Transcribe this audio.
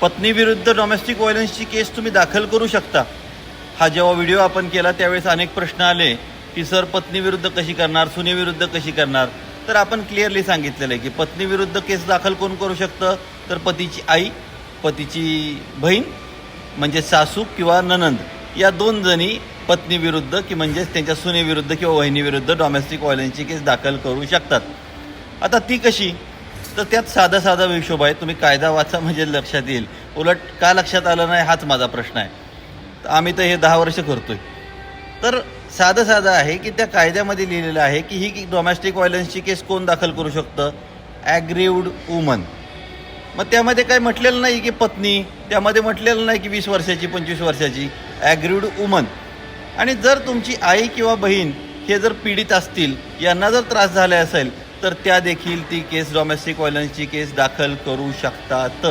पत्नी विरुद्ध डोमेस्टिक व्हायलन्सची केस तुम्ही दाखल करू शकता. हा जेव्हा व्हिडिओ आपण केला त्यावेळेस अनेक प्रश्न आले की सर पत्नी विरुद्ध कशी करणार, सुनेविरुद्ध कशी करणार. तर आपण क्लिअरली सांगितलेलं आहे की पत्नी विरुद्ध केस दाखल कोण करू शकतं, तर पतीची आई, पतीची बहीण म्हणजे सासू किंवा ननंद, या 2 जणी पत्नी विरुद्ध की म्हणजेच त्यांच्या सुनेविरुद्ध किंवा वहिनीविरुद्ध डोमेस्टिक व्हायलन्सची केस दाखल करू शकतात. आता ती कशी, तर त्यात साधा हिशोब आहे. तुम्ही कायदा वाचा म्हणजे लक्षात येईल. उलट का लक्षात आलं नाही हाच माझा प्रश्न आहे. तर आम्ही तर हे 10 वर्ष करतोय. तर साधं आहे की त्या कायद्यामध्ये लिहिलेलं आहे की ही डोमेस्टिक व्हायलन्सची केस कोण दाखल करू शकतं, ॲग्रीव्ड वुमन. मग त्यामध्ये काय म्हटलेलं नाही की पत्नी, त्यामध्ये म्हटलेलं नाही की 20 वर्षाची 25 वर्षाची, ॲग्रीव्ड वुमन. आणि जर तुमची आई किंवा बहीण हे जर पीडित असतील, यांना जर त्रास झाला असेल, तर त्या देखील ती केस डोमेस्टिक व्हायलन्सची केस दाखल करू शकतात.